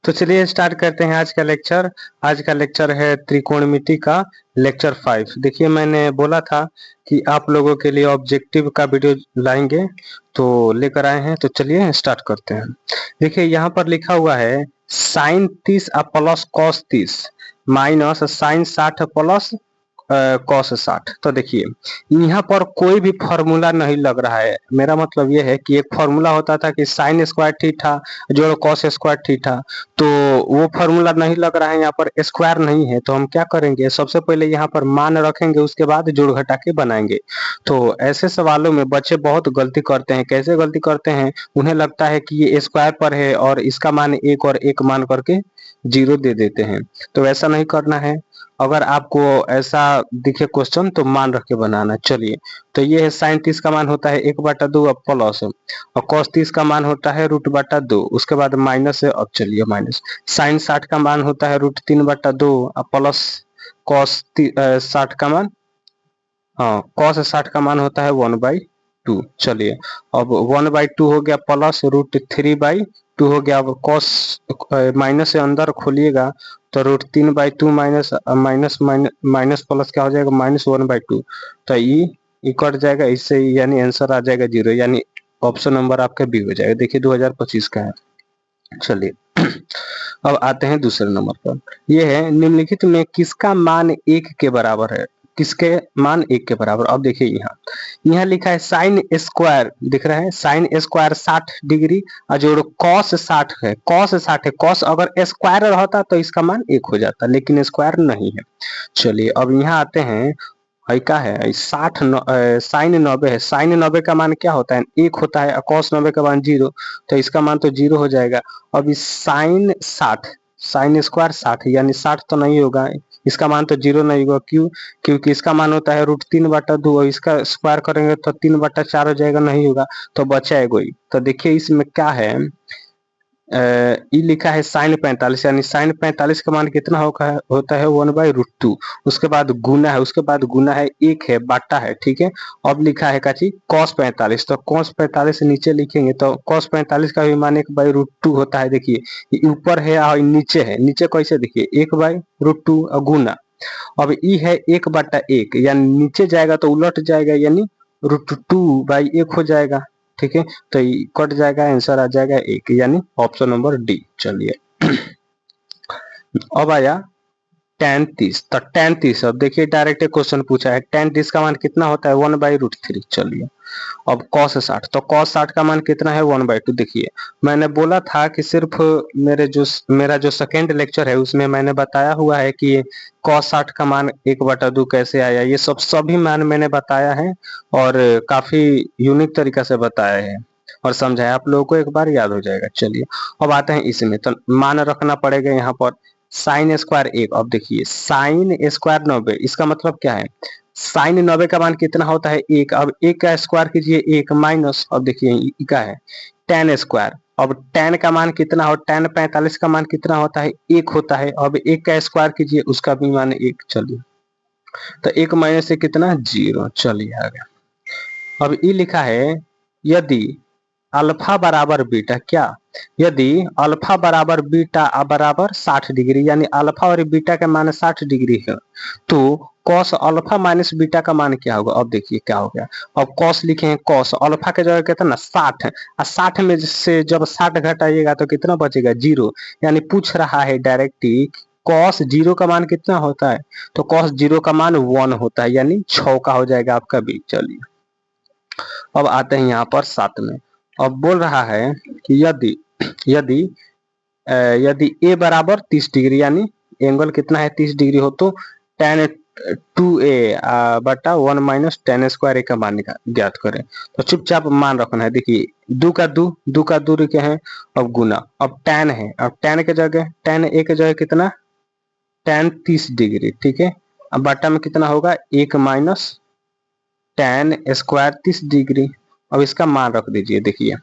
तो चलिए स्टार्ट करते हैं आज का लेक्चर। आज का लेक्चर है त्रिकोणमिति का लेक्चर 5। देखिए मैंने बोला था कि आप लोगों के लिए ऑब्जेक्टिव का वीडियो लाएंगे, तो लेकर आए हैं। तो चलिए स्टार्ट करते हैं। देखिए यहाँ पर लिखा हुआ है sine 30 plus cos 30 minus sine 60 plus cos 60। तो देखिए यहाँ पर कोई भी फॉर्मूला नहीं लग रहा है। मेरा मतलब ये है कि एक फॉर्मूला होता था कि साइन स्क्वायर थीटा जोड़ कॉस स्क्वायर थीटा, तो वो फॉर्मूला नहीं लग रहा है। यहाँ पर स्क्वायर नहीं है, तो हम क्या करेंगे, सबसे पहले यहाँ पर मान रखेंगे, उसके बाद जोड़ घटा के बनाएंगे। तो ऐसे सवालों में बच्चे बहुत गलती करते हैं। कैसे गलती करते हैं, उन्हें लगता है कि ये स्क्वायर पर है और इसका मान एक और एक मान करके जीरो दे देते हैं। तो ऐसा नहीं करना है। अगर आपको ऐसा दिखे क्वेश्चन तो मान रख के बनाना। चलिए, तो ये है साइन 30 का मान होता है 1/2 अब प्लस, और कॉस 30 का मान होता है √2, उसके बाद माइनस है। अब चलिए माइनस साइन 60 का मान होता है √3/2 अब प्लस कॉस 60 का मान, हाँ कॉस 60 का मान होता है 1/2। चलिए अब 1/2 हो गया प्लस √3/2 हो गया। अब कॉस माइनस से अंदर खोलिएगा तो √3/2 माइनस माइनस माइनस प्लस क्या हो जाएगा, -1/2। तो ये कट जाएगा इससे, यानी आंसर आ जाएगा 0, यानी ऑप्शन नंबर आपका बी हो जाएगा। देखिए 2025 का है। चलिए अब आते हैं दूसरे नंबर पर। यह है निम्नलिखित में किसका मान 1 के बराबर है। किसके मान 1 के बराबर। अब देखिए यहाँ लिखा है साइन स्क्वायर, दिख रहा है साइन स्क्वायर 60 डिग्री और जोड़ कॉस 60 है। कॉस 60 है, कॉस अगर स्क्वायर रहता तो इसका मान 1 हो जाता, लेकिन स्क्वायर नहीं है। चलिए अब यहाँ आते हैं, क्या है 60 साइन 90 है। साइन 90 का मान क्या होता है, 1 होता है, और कॉस 90 का मान 0, तो इसका मान तो 0 हो जाएगा। अब इस साइन 60, साइन स्क्वायर 60 यानी 60 तो नहीं होगा, इसका मान तो 0 नहीं होगा। क्यों, क्योंकि इसका मान होता है √3/2 और इसका स्क्वायर करेंगे तो 3/4 हो जाएगा, नहीं होगा, तो बचा है कोई। तो देखिए इसमें क्या है, ये लिखा है साइन 45, यानी साइन 45 का मान कितना होता है 1/√2। उसके बाद गुना है, उसके बाद गुना है, एक है, बाटा है, ठीक है। अब लिखा है काची कॉस 45, तो कॉस 45 नीचे लिखेंगे तो कॉस 45 का भी मान 1/√2 होता है। देखिए ये ऊपर है और नीचे है, नीचे कैसे, देखिए 1/√2 और गुना। अब ई है 1/1, यानी नीचे जाएगा तो उलट जाएगा, यानी √2/1 हो जाएगा, ठीक है। तो कट जाएगा, आंसर आ जाएगा 1, यानी ऑप्शन नंबर डी। चलिए अब आया tan 30, तो tan 30 अब देखिए डायरेक्ट क्वेश्चन पूछा है, tan 30 का मान कितना होता है 1/√3। चलिए अब cos 60, तो cos 60 का मान कितना है 1/2। देखिए मैंने बोला था कि सिर्फ मेरा जो सेकेंड लेक्चर है उसमें मैंने बताया हुआ है कि cos 60 का मान 1/2 कैसे आया। ये सभी मान मैंने बताया है और काफी यूनिक तरीका से बताया है और समझाया, आप लोगों को एक बार याद हो जाएगा। चलिए अब आते हैं इसमें, तो मान रखना पड़ेगा यहाँ पर साइन स्क्वायर 1। अब देखिए साइन स्क्वायर 90, इसका मतलब क्या है, साइन 90 का मान कितना होता है 1। अब 1 का स्क्वायर कीजिए 1 माइनस, अब देखिए क्या है tan स्क्वायर। अब tan का मान कितना हो, tan 45 का मान कितना होता है 1 होता है। अब 1 का स्क्वायर कीजिए, उसका भी मान 1। चलिए तो 1 माइनस से कितना 0। चलिए आ गया। अब ये लिखा है यदि अल्फा बराबर बीटा, क्या, यदि अल्फा बराबर बीटा बराबर 60 डिग्री, यानी अल्फा और बीटा का मान 60 डिग्री है, तो कॉस अल्फा माइनस बीटा का मान क्या होगा। अब देखिए क्या हो गया, अब कॉस लिखे हैं, कॉस अल्फा के जगह कितना 60 है, और 60 में से जब 60 घटाइएगा तो कितना बचेगा 0। यानी पूछ रहा है डायरेक्टली कॉस 0 का मान कितना होता है, तो कॉस 0 का मान 1 होता है, यानी 6 का हो जाएगा आपका बी। चलिए अब आते हैं यहाँ पर 7 में। अब बोल रहा है कि यदि यदि यदि ए बराबर 30 डिग्री, यानी एंगल कितना है 30 डिग्री हो, तो tan 2a बटा 1 माइनस tan स्क्वायर ए का मान ज्ञात करें। तो चुपचाप मान रखना है। देखिए 2 का 2 का 2 लिखे हैं, अब गुना, अब tan है, अब tan के जगह tan a के जगह कितना tan 30 डिग्री, ठीक है। अब बटा में कितना होगा 1 माइनस tan स्क्वायर 30 डिग्री। अब इसका मान रख दीजिए। देखिए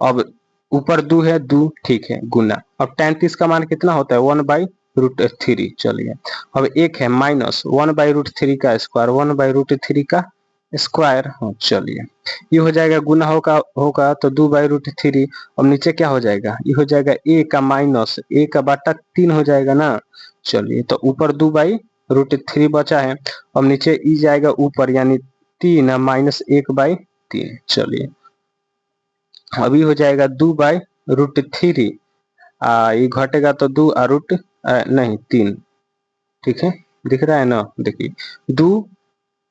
अब ऊपर 2 है, 2 ठीक है, गुना, अब tan 30 का मान कितना होता है 1/√3। चलिए अब 1 है माइनस 1/√3 का स्क्वायर, 1/√3 का स्क्वायर। हाँ चलिए, ये हो जाएगा गुना होगा होगा तो 2/√3। अब नीचे क्या हो जाएगा, ये हो जाएगा a का माइनस a का बटा 3 हो जाएगा ना। चलिए, तो ऊपर 2/√3 बचा है। अब नीचे ई जाएगा ऊपर, यानी 3 माइनस 1/3। चलिए, अभी हो जाएगा 2/√3। ये घटेगा तो 3। ठीक है, दिख रहा है ना, देखिए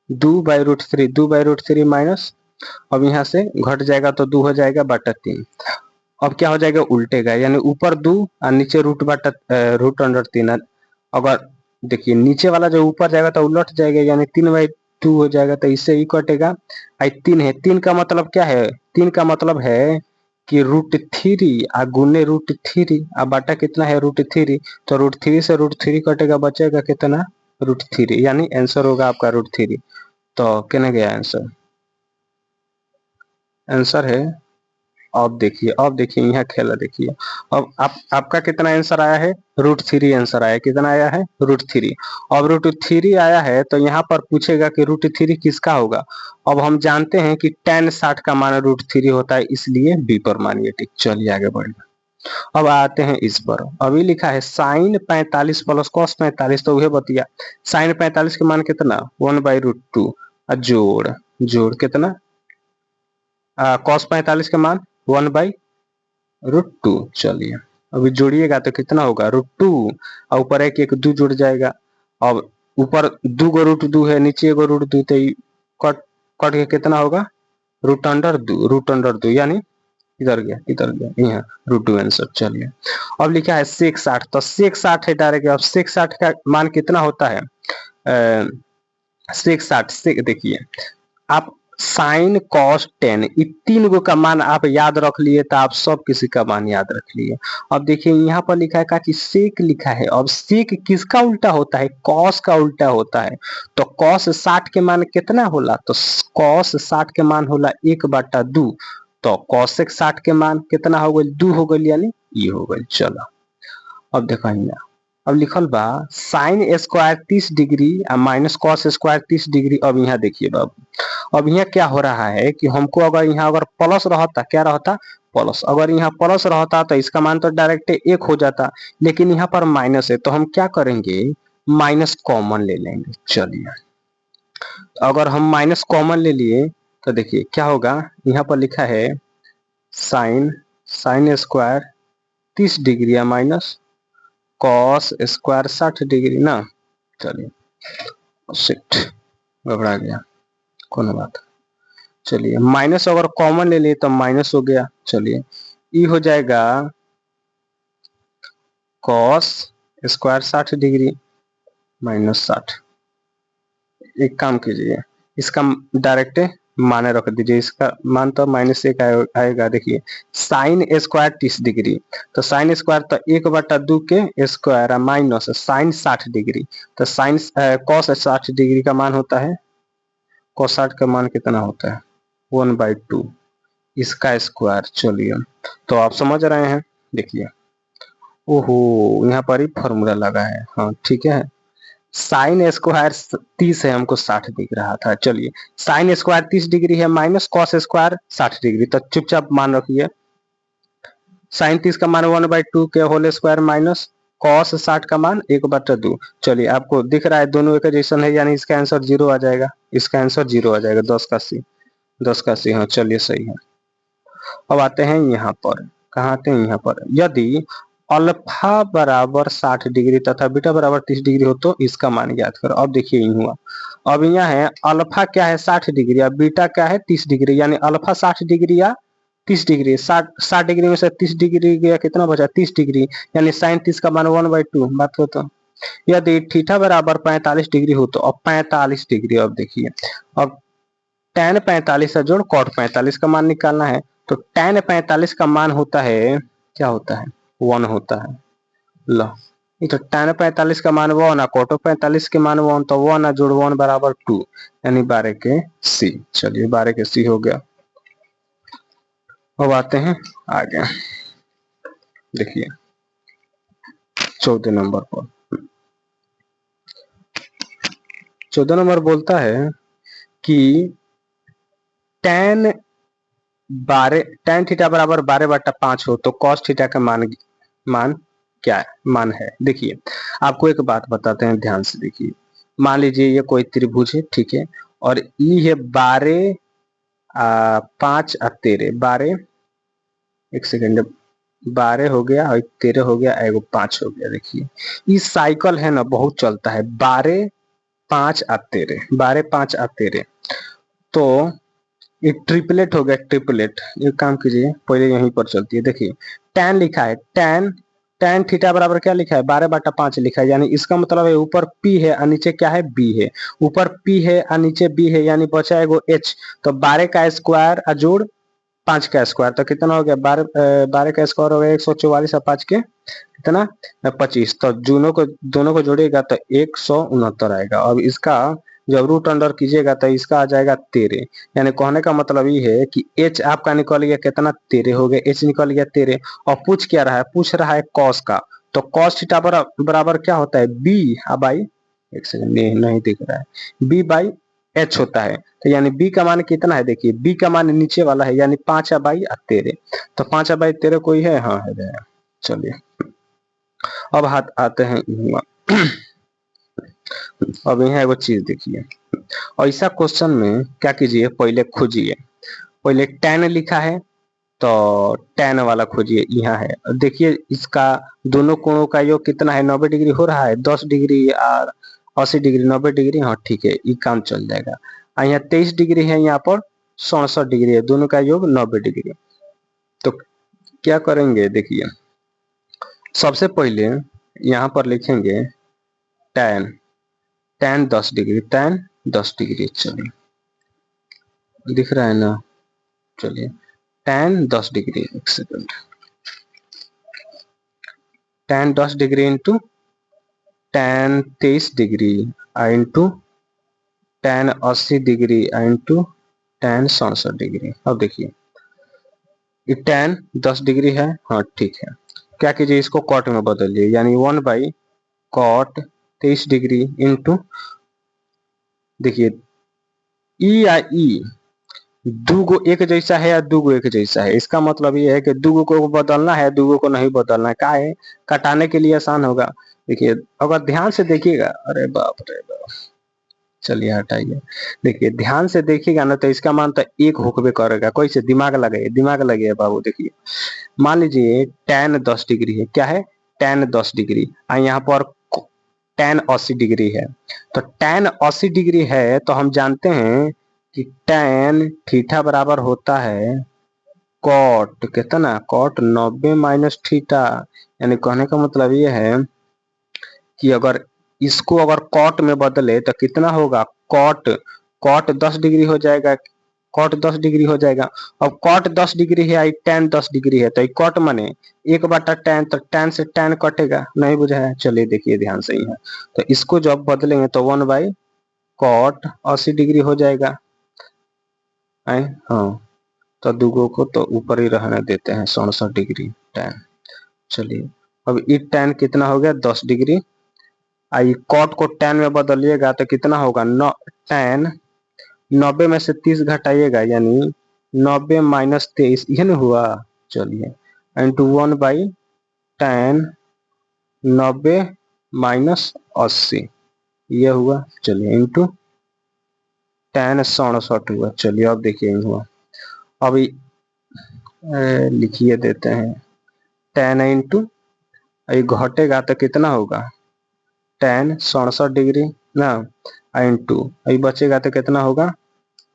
2/√3 माइनस, अब यहाँ से घट जाएगा तो 2 हो जाएगा बटा 3। अब क्या हो जाएगा, उल्टेगा, यानी ऊपर 2 और नीचे √3। अगर देखिए नीचे वाला जो ऊपर जाएगा तो उलट जाएगा, यानी 3/2 हो जाएगा, तो इससे ही कटेगा। 3 है, 3 का मतलब क्या है, 3 का मतलब है कि √3 आ गुने √3 आ बटा कितना है √3, तो √3 से √3 कटेगा, बचेगा कितना √3, यानी आंसर होगा आपका √3। तो कहने गया आंसर, आंसर है, अब देखिए यहाँ खेला देखिए। अब आपका कितना आंसर आया है, √3 आंसर आया, कितना आया है √3। अब √3 आया है तो यहाँ पर पूछेगा कि √3 किसका होगा। अब हम जानते हैं कि tan 60 का मान √3 होता है, इसलिए बी पर मानिए टिक। चलिए आगे बढ़िए, अब आते हैं इस पर। अभी लिखा है sin 45 प्लस cos 45, तो वह बतिया sin 45 के मान कितना 1/√2, जोड़ जोड़ कितना cos 45 का मान 1/√2। चलिए, अभी जोड़िएगा तो कितना होगा √2, और ऊपर एक एक 2 जुड़ जाएगा। अब ऊपर 2 गो √2 है, नीचे एगो √2, तो कट कट के कितना होगा √2, यानी इधर गया यहाँ √2 आंसर। चलिए, अब लिखा है sec 60, तो sec 60 है डायरेक्ट। अब sec 60 का मान कितना होता है, sec 60 से देखिए आप साइन कॉस टेन, ये 3 गो का मान आप याद रख लिए तो आप सब किसी का मान याद रख लिए। अब देखिए यहाँ पर लिखा है कि सेक लिखा है। अब सेक किसका उल्टा होता है, कॉस का उल्टा होता है। तो कॉस 60 के मान कितना होला, तो कॉस 60 के मान होला 1/2। तो कॉसेक 60 के मान कितना हो गई 2 हो गई, यानी ये हो गई। चलो, अब देखो यहाँ, अब लिखल बा साइन स्क्वायर 30 डिग्री और माइनस कॉस स्क्वायर 30 डिग्री। अब यहाँ देखिए बाबू, अब यहाँ क्या हो रहा है कि हमको अगर यहाँ अगर प्लस रहता, क्या रहता प्लस, अगर यहाँ प्लस रहता तो इसका मान तो डायरेक्ट 1 हो जाता, लेकिन यहाँ पर माइनस है, तो हम क्या करेंगे, माइनस कॉमन ले लेंगे। चलिए, अगर हम माइनस कॉमन ले लिए तो देखिए क्या होगा, यहाँ पर लिखा है साइन साइन स्क्वायर 30 डिग्री या माइनस कॉस स्क्वायर 60 डिग्री ना। चलिए, शिट, घबरा गया, कौन बात। चलिए, माइनस अगर कॉमन ले लिए तो माइनस हो गया। चलिए, ई हो जाएगा कॉस स्क्वायर 60 डिग्री माइनस 60। एक काम कीजिए, इसका डायरेक्ट माने रख दीजिए, इसका मान तो -1 आएगा। देखिए साइन स्क्वायर 30 डिग्री, तो साइन स्क्वायर तो 1/2 के स्क्वायर माइनस साइन 60 डिग्री, तो साइन कॉस 60 डिग्री का मान होता है, कॉस 60 का मान कितना होता है 1/2 इसका स्क्वायर। चलिए, तो आप समझ रहे हैं, देखिए ओहो यहाँ पर ही फॉर्मूला लगा है। हाँ ठीक है, साइन स्क्वायर 30 है, हमको 60 दिख रहा था। चलिए, साइन स्क्वायर 30 डिग्री है माइनस कॉस स्क्वायर 60 डिग्री, तो चुपचाप मान रखिए साइन 30 का मान 1/2 के होल स्क्वायर माइनस कॉस 60 का मान 1/2। चलिए, आपको दिख रहा है दोनों एक जैसन है, यानी इसका आंसर 0 आ जाएगा, इसका आंसर 0 आ जाएगा, 10 का C। हाँ चलिए, सही है। अब आते हैं यहाँ पर, कहाँ आते हैं यहाँ पर, यदि अल्फा बराबर 60 डिग्री तथा बीटा बराबर 30 डिग्री हो तो इसका मान ज्ञात करो। अब देखिए यूं हुआ, अब यहाँ है अल्फा क्या है 60 डिग्री या बीटा क्या है 30 डिग्री, यानी अल्फा 60 डिग्री या 30 डिग्री, 60 डिग्री में से 30 डिग्री गया, कितना बचा 30 डिग्री, यानी साइन 30 का मान 1/2। बात को तो यदि थीटा बराबर 45 डिग्री हो तो, अब 45 डिग्री, अब देखिए अब tan 45 से जोड़ cot 45 का मान निकालना है, तो tan 45 का मान होता है, क्या होता है 1 होता है। लो, ये तो tan 45 का मान 1 है, cot 45 के मान 1, तो 1 जोड़ 1 बराबर 2, यानी 12 के C। चलिए, 12 के C हो गया। अब आते हैं आगे, देखिए 14 नंबर पर, 14 नंबर बोलता है कि टेन 12 टेन थीटा बराबर 12/5 हो तो कॉस थीटा का मान क्या है, मान है। देखिए आपको एक बात बताते हैं, ध्यान से देखिए। मान लीजिए ये कोई त्रिभुज है, ठीक है, और ई है 12 5 और 13। 12 एक सेकेंड, 12 हो गया और 13 हो गया, एगो 5 हो गया। देखिए इस साइकिल है ना, बहुत चलता है, 12 5 और 13, 12 5 और 13। तो ये ट्रिपलेट हो गया, ट्रिपलेट। एक काम कीजिए, पहले यहीं पर चलती है। देखिए tan लिखा है, tan थीटा बराबर क्या लिखा है, 12/5 लिखा है, यानी इसका मतलब है ऊपर p है और नीचे क्या है, b है। ऊपर p है और नीचे b है, यानी बचा एगो h। तो 12 का स्क्वायर और जोड़ 5 का स्क्वायर, तो कितना हो गया, 12 का स्क्वायर हो गया 144 और 5 के कितना 25। तो दोनों को जोड़ेगा तो 169 आएगा। अब इसका जब रूट अंडर कीजिएगा तो इसका आ जाएगा 13। यानी कहने का मतलब ये है कि h आपका निकल गया कितना, 13 हो गया, h निकल गया 13। और पूछ क्या रहा है, पूछ रहा है cos का। तो cos थीटा बराबर क्या होता है, b बाई, एक सेकंड नहीं दिख रहा है, b बाई h होता है। तो यानी b का मान कितना है, देखिए b का मान नीचे वाला है, यानी 5/13। तो 5/13 कोई है, हाँ है। चलिए अब हाथ आते हैं अब यहाँ एगो चीज देखिए, ऐसा क्वेश्चन में क्या कीजिए, पहले खोजिए। पहले tan लिखा है तो tan वाला खोजिए, यहाँ है। देखिए इसका दोनों कोणों का योग कितना है, 90 डिग्री हो रहा है, 10 डिग्री और 80 डिग्री, 90 डिग्री, हाँ ठीक है, ये काम चल जाएगा। यहाँ 23 डिग्री है, यहाँ पर 67 डिग्री है, दोनों का योग 90 डिग्री। तो क्या करेंगे, देखिए सबसे पहले यहाँ पर लिखेंगे tan 10 डिग्री, tan 10 डिग्री। चलिए दिख रहा है ना, चलिए tan 10 डिग्री, एक second, tan 10 degree into tan 23 degree into tan 80 degree into tan 67 degree. अब देखिए ये tan 10 डिग्री है, हाँ ठीक है। क्या कीजिए, इसको कॉट में बदलिए, यानी 1/cot 23 डिग्री इंटू, देखिए ई या ई दूगो एक जैसा है या दूगो एक जैसा है, इसका मतलब ये है कि दूगो को बदलना है, दूगो को नहीं बदलना है। क्या है, कटाने के लिए आसान होगा। देखिए अगर ध्यान से देखिएगा, अरे बाप रे बाप, चलिए हटाइए। देखिए ध्यान से देखिएगा ना, तो इसका मान तो एक होकबे करेगा। कोई से दिमाग लगे, दिमाग लगे बाबू। देखिए मान लीजिए tan 10 डिग्री है, क्या है, tan 10 डिग्री, और यहाँ पर tan 80 डिग्री है। तो tan 80 डिग्री है तो हम जानते हैं कि tan थीटा बराबर होता है cot कितना, cot 90 माइनस थीटा। यानी कहने का मतलब ये है कि अगर इसको अगर cot में बदले तो कितना होगा, cot 10 डिग्री हो जाएगा, cot 10 डिग्री हो जाएगा। अब cot 10 डिग्री है, tan 10 डिग्री है, तो cot माने 1/tan, तो tan से tan कटेगा, नहीं बुझा है। चलिए देखिए ध्यान से ही है, तो इसको जब बदलेंगे तो 1/cot 80 डिग्री हो जाएगा। हाँ तो दूगो को तो ऊपर ही रहने देते हैं, 67 डिग्री tan। चलिए अब ये tan कितना हो गया, 10 डिग्री। आई कॉट को tan में बदलिएगा तो कितना होगा, tan 90 में से 30 घटाइएगा, यानी 90 माइनस 23, यह नहीं हुआ। चलिए इंटू 1/tan 90 माइनस 80, यह हुआ। चलिए इंटू tan 67 हुआ। चलिए अब देखिए हुआ। अभी लिखिए देते हैं, tan इंटू घटेगा तो कितना होगा, tan 67 डिग्री ना इंटू बचेगा तो कितना होगा,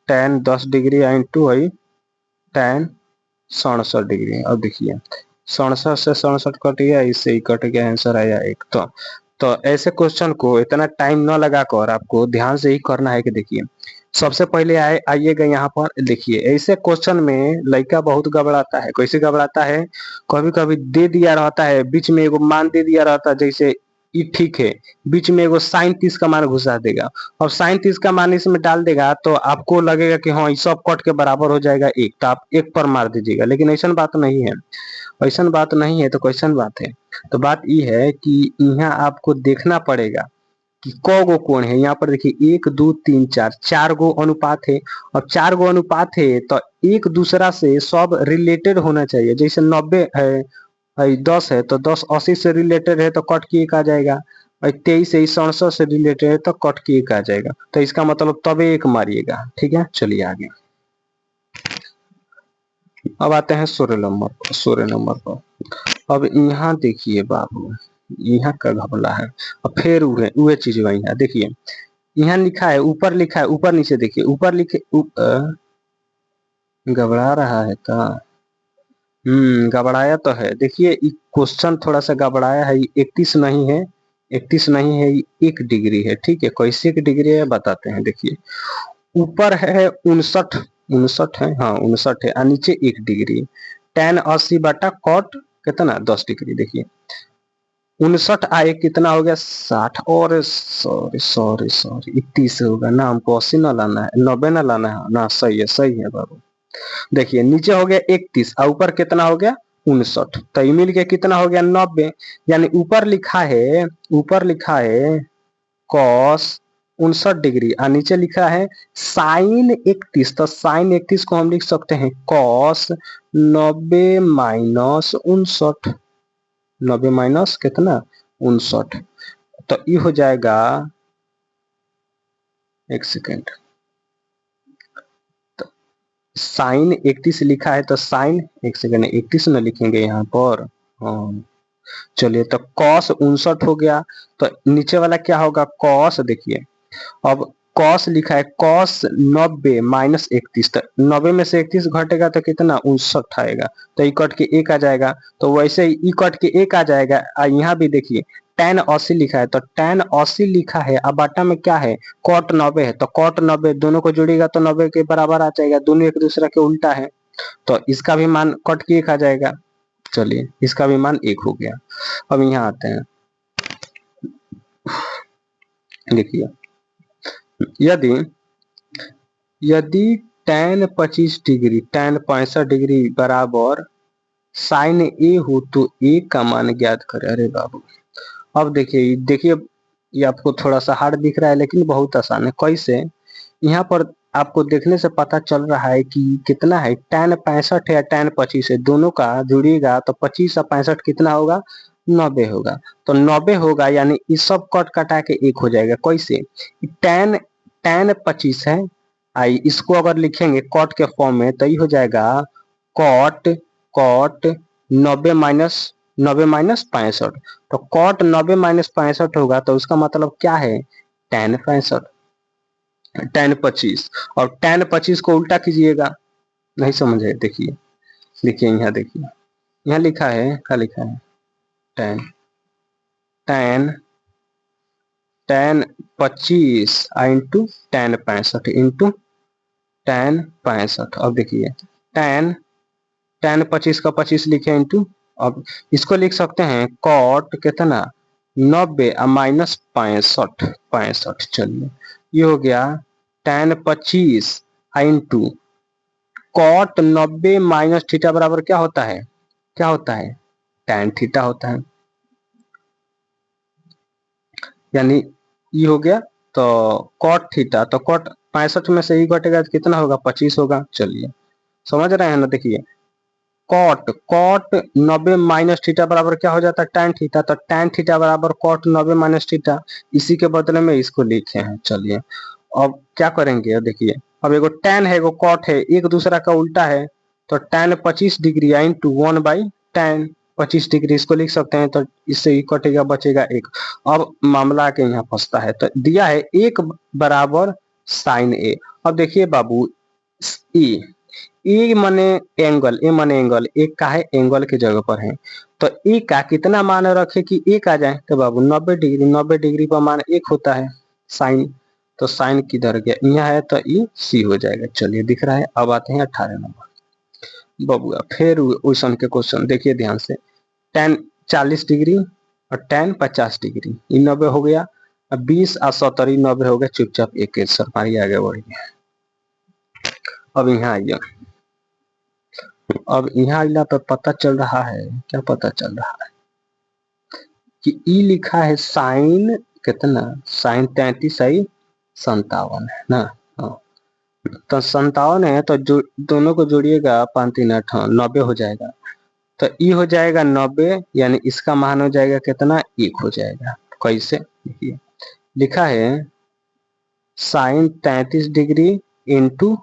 tan 10 degree into tan 67 degree. अब देखिए 67 से 67 कट गया, इससे ही कट गया, आंसर आया 1। तो ऐसे क्वेश्चन को इतना टाइम न लगा कर आपको ध्यान से ही करना है। कि देखिए सबसे पहले आइएगा यहाँ पर, देखिए ऐसे क्वेश्चन में लड़का बहुत घबराता है। कैसे घबराता है, कभी कभी दे दिया रहता है, बीच में एगो मान दे दिया रहता है, जैसे ये ठीक है, बीच में एगो sin 30 का मान घुसा देगा, और sin 30 का मान इसमें डाल देगा, तो आपको लगेगा कि हाँ ये सब कट के बराबर हो जाएगा 1, तो आप 1 पर मार दीजिएगा। लेकिन ऐसा बात नहीं है, ऐसा बात नहीं है। तो कैसन बात है, तो बात ये है कि यहाँ आपको देखना पड़ेगा कि क गो कोण है। यहाँ पर देखिए 1 2 3 4 4 गो अनुपात है। अब 4 गो अनुपात है तो एक दूसरा से सब रिलेटेड होना चाहिए। जैसे 90 है, 10 है तो 10 80 से रिलेटेड है तो कट की 1 आ जाएगा, और 23 है 67 से रिलेटेड है तो कट की 1 आ जाएगा। तो इसका मतलब तबे 1 मारिएगा। ठीक है, चलिए आगे। अब आते हैं 16 नंबर पर। अब यहाँ देखिए बाबू, यहाँ का घपला है। अब फिर उहे चीज वही है। देखिए यहाँ लिखा है, ऊपर लिखा है, ऊपर नीचे देखिए, ऊपर लिखे गबड़ा रहा है का। गबड़ाया तो है। देखिए क्वेश्चन थोड़ा सा गबड़ाया है। 31 नहीं है, 31 नहीं है, 1 डिग्री है। ठीक है, कैसे 1 डिग्री है बताते हैं। देखिए ऊपर है 59, 59 है, हाँ 59 है, और नीचे 1 डिग्री। tan 80 बटा cot कितना 10 डिग्री। देखिए 59 आए कितना हो गया 60, और सॉरी सॉरी सॉरी 31 होगा ना, हमको 80 ना लाना है, 90 ना लाना है ना। सही है बाबू। देखिए नीचे हो गया 31 और ऊपर कितना हो गया 59, तो ये मिल के कितना हो गया 90। यानी ऊपर लिखा है cos 59 डिग्री और नीचे लिखा है sin 31। तो sin 31 को हम लिख सकते हैं cos 90 माइनस 59, 90 माइनस कितना 59। तो ये हो जाएगा, एक सेकेंड, तो साइन 31 लिखा है तो साइन, एक सेकेंड 31 न लिखेंगे यहाँ पर। हाँ चलिए, तो cos 59 हो गया। तो नीचे वाला क्या होगा cos। देखिए अब cos लिखा है cos 90 माइनस 31। तो 90 में से 31 घटेगा तो कितना 59 आएगा। तो ई कट के 1 आ जाएगा। तो वैसे ही ई कट के 1 आ जाएगा। यहाँ भी देखिए tan 80 लिखा है तो tan 80 लिखा है, अब बाटा में क्या है cot 90 है, तो cot 90 दोनों को जोड़ेगा तो 90 के बराबर आ जाएगा। दोनों एक दूसरे के उल्टा है, तो इसका भी मान कट के 1 आ जाएगा। चलिए इसका भी मान 1 हो गया। अब यहाँ आते हैं। देखिए यदि यदि tan 25 डिग्री tan 65 डिग्री बराबर साइन ए हो तो ए का मान ज्ञात करें। अरे बाबू, अब देखिए ये आपको थोड़ा सा हार्ड दिख रहा है लेकिन बहुत आसान है। कैसे, यहाँ पर आपको देखने से पता चल रहा है कि कितना है tan 65 है या tan 25 है, दोनों का जुड़ेगा तो 25 और 65 कितना होगा 90 होगा। तो 90 होगा यानी इस सब कट कटा के 1 हो जाएगा। कैसे, tan tan 25 है, आई इसको अगर लिखेंगे कॉट के फॉर्म में तो ये हो जाएगा कॉट कॉट 90 माइनस 65। तो कॉट 90 माइनस 65 होगा तो उसका मतलब क्या है tan 65, tan 25। और tan 25 को उल्टा कीजिएगा, नहीं समझे। देखिए यहाँ देखिए, यहाँ लिखा है, क्या लिखा है tan tan tan 25 into tan 65 into tan 65। अब देखिए tan tan 25 का 25 लिखे इंटू, अब इसको लिख सकते हैं कॉट कितना 90 माइनस 65। चलिए ये हो गया tan 25 into cot 90 minus theta बराबर क्या होता है tan थीटा होता है। यानी ये हो गया तो कॉट थीटा, तो कॉट 65 में से ही घटेगा तो कितना होगा 25 होगा। चलिए समझ रहे हैं ना। देखिए कॉट 90 माइनस थीटा बराबर क्या हो जाता है tan थीटा, तो tan थीटा बराबर कॉट 90 माइनस थीटा, इसी के बदले में इसको लिखे हैं। चलिए अब क्या करेंगे, देखिए अब एगो tan है एगो कॉट है, एक दूसरा का उल्टा है, तो tan 25 degree into 1/tan 25 degree इसको लिख सकते हैं। तो इससे ही कटेगा, बचेगा 1। अब मामला के यहाँ फंसता है, तो दिया है 1 बराबर साइन ए। अब देखिए बाबू ए माने एंगल, एक का है एंगल की जगह पर है, तो ए का कितना मान रखे कि 1 आ जाए, तो बाबू 90 डिग्री, 90 डिग्री पर मान 1 होता है साइन। तो साइन किधर गया, यहाँ है तो ई सी हो जाएगा। चलिए दिख रहा है। अब आते हैं 18 नंबर बबुआ, फिर क्वेश्चन के क्वेश्चन देखिए ध्यान से। tan 40 डिग्री और tan 50 डिग्री, ये 90 हो गया। अब 20 और 70 90 हो गया। चुपचाप एक सरकारी आगे बढ़ गया। अब यहाँ आइए, अब यहाँ आइला पर पता चल रहा है, क्या पता चल रहा है कि ई लिखा है साइन कितना साइन 33 आई 57 है ना। हाँ तो 57 है तो जो दोनों को जोड़िएगा 5 3 8 90 हो जाएगा। तो ई हो जाएगा 90 यानी इसका मान हो जाएगा कितना 1 हो जाएगा। कैसे देखिए लिखा है sine 33 degree into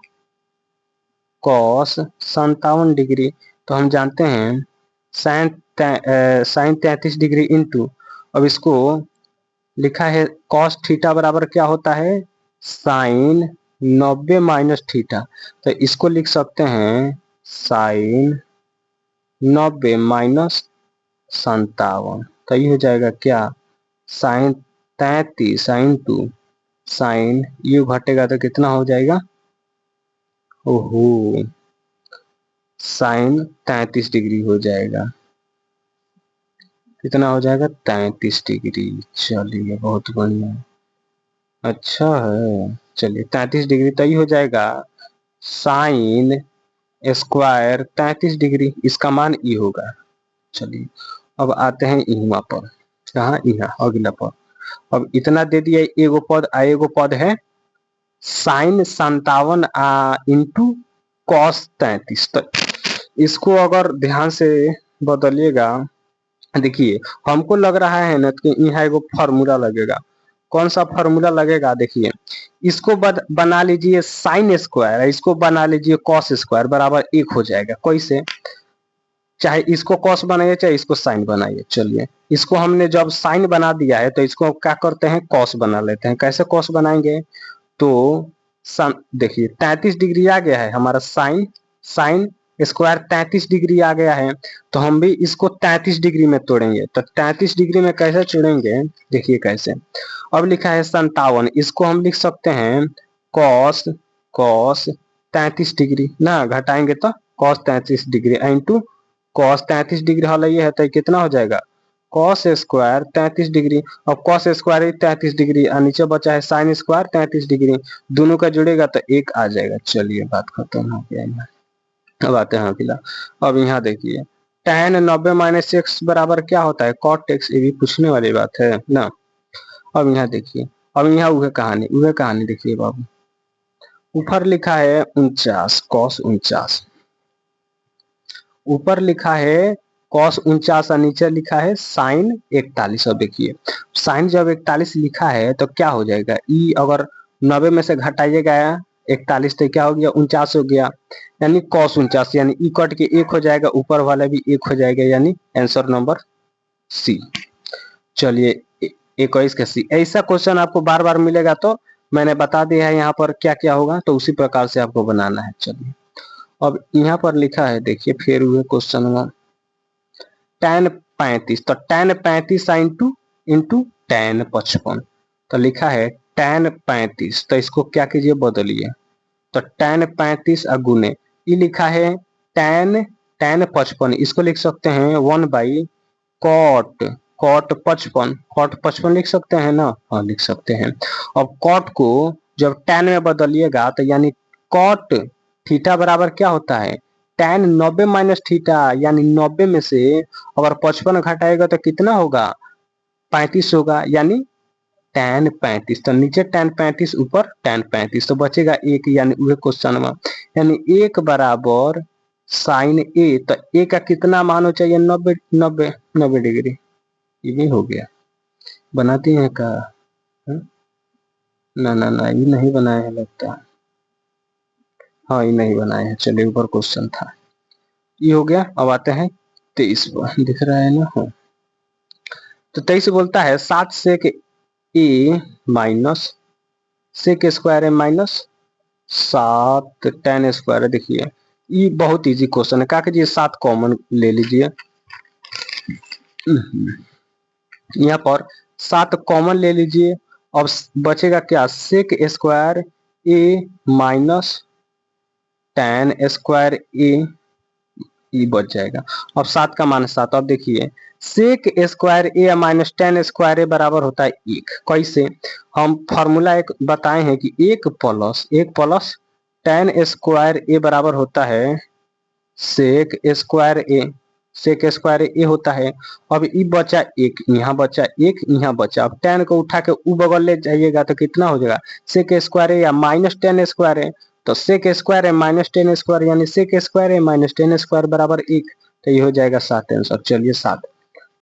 cos 57 degree. तो हम जानते हैं साइन 33 डिग्री इंटू, अब इसको लिखा है कॉस थीटा बराबर क्या होता है साइन 90 माइनस थीटा। तो इसको लिख सकते हैं साइन 90 माइनस 57। तो ये हो जाएगा क्या साइन 33 इंटू साइन यू घटेगा तो कितना हो जाएगा ओहो साइन 33 डिग्री हो जाएगा। कितना हो जाएगा 33 डिग्री। चलिए बहुत बढ़िया अच्छा है। चलिए 33 डिग्री तो ये हो जाएगा साइन स्क्वायर 33 डिग्री, इसका मान ई होगा। चलिए अब आते हैं यहाँ पर, कहाँ यहाँ अगला पद। अब इतना दे दिया एगो पद एगो पद है साइन 57 इंटू कॉस 33। तो इसको अगर ध्यान से बदलिएगा देखिए हमको लग रहा है ना कि यहाँ एगो फॉर्मूला लगेगा। कौन सा फॉर्मूला लगेगा देखिए इसको बना लीजिए साइन स्क्वायर, इसको बना लीजिए कॉस स्क्वायर बराबर 1 हो जाएगा। कैसे चाहे इसको कॉस बनाइए चाहे इसको साइन बनाइए। चलिए इसको हमने जब साइन बना दिया है तो इसको क्या करते हैं कॉस बना लेते हैं। कैसे कॉस बनाएंगे तो देखिए 33 डिग्री आ गया है हमारा साइन साइन स्क्वायर 33 डिग्री आ गया है। तो हम भी इसको 33 डिग्री में तोड़ेंगे। तो 33 डिग्री में कैसे तोड़ेंगे देखिए कैसे। अब लिखा है 57, इसको हम लिख सकते हैं कॉस कॉस 33 डिग्री ना, घटाएंगे तो cos 33 degree into cos 33 degree हल ये है तो कितना हो जाएगा कॉस स्क्वायर 33 डिग्री। अब कॉस स्क्वायर 33 डिग्री और नीचे बचा है साइन स्क्वायर 33 डिग्री, दोनों का जुड़ेगा तो 1 आ जाएगा। चलिए बात खत्म हो गया। अब आते हैं अगला। अब यहाँ देखिए tan 90 माइनस एक्स बराबर क्या होता है cot x, ये भी पूछने वाली बात है ना। अब यहाँ देखिए अब यहाँ वह कहानी देखिए बाबू। ऊपर लिखा है 49 cos 49, ऊपर लिखा है cos 49 और नीचे लिखा है साइन 41। अब देखिए साइन जब 41 लिखा है तो क्या हो जाएगा ई अगर 90 में से घटाइएगा 41 तो क्या हो गया 49 हो गया, यानी cos 49 यानी ई कट के 1 हो जाएगा, ऊपर वाला भी 1 हो जाएगा, यानी आंसर नंबर सी। चलिए 21 का सी। ऐसा क्वेश्चन आपको बार बार मिलेगा तो मैंने बता दिया है यहाँ पर क्या क्या होगा, तो उसी प्रकार से आपको बनाना है। चलिए अब यहाँ पर लिखा है देखिए फिर हुए क्वेश्चन में tan 35, तो tan 35 इंटू tan 55। तो लिखा है tan 35 तो इसको क्या कीजिए बदलिए, तो tan 35 गुने ये लिखा है tan 55, इसको लिख सकते हैं 1 बाई cot 55 लिख सकते हैं ना। हाँ लिख सकते हैं। अब cot को जब tan में बदलिएगा तो यानी cot थीटा बराबर क्या होता है tan 90 माइनस थीटा, यानी 90 में से अगर 55 घटाएगा तो कितना होगा 35 होगा, यानी tan 35। तो नीचे tan 35 ऊपर tan 35 तो बचेगा 1, यानी वह क्वेश्चन में यानी 1 बराबर साइन ए। तो ए का कितना मान हो चाहिए 90 डिग्री। ये भी हो गया। बनाते हैं का ना ये नहीं बनाए हैं लगता। हाँ ये नहीं बनाए हैं। चलिए ऊपर क्वेश्चन था ये हो गया। अब आते हैं 23 पर, दिख रहा है ना। हाँ तो 23 बोलता है 7 सेक ए माइनस सेक स्क्वायर है माइनस 7 tan स्क्वायर है। देखिए ये बहुत इजी क्वेश्चन है, क्या कीजिए 7 कॉमन ले लीजिए, यहाँ पर 7 कॉमन ले लीजिए। अब बचेगा क्या सेक स्क्वायर ए माइनस tan स्क्वायर ए, ये बच जाएगा। अब 7 का मान 7। अब देखिए सेक स्क्वायर ए माइनस tan स्क्वायर ए बराबर होता है 1। कैसे हम फॉर्मूला एक बताए हैं कि 1 प्लस tan स्क्वायर ए बराबर होता है सेक स्क्वायर ए। सेक स्क्वायर ए होता है। अब ई बचा एक, यहाँ बचा एक, यहाँ बचा। अब tan को उठा के ऊ बगल ले जाइएगा तो कितना हो जाएगा, सेक स्क्वायर ए या माइनस टेन स्क्वायर है। तो सेक स्क्वायर है माइनस टेन स्क्वायर यानी सेक स्क्वायर है माइनस टेन स्क्वायर बराबर एक। तो ये हो जाएगा 7 आंसर। चलिए 7।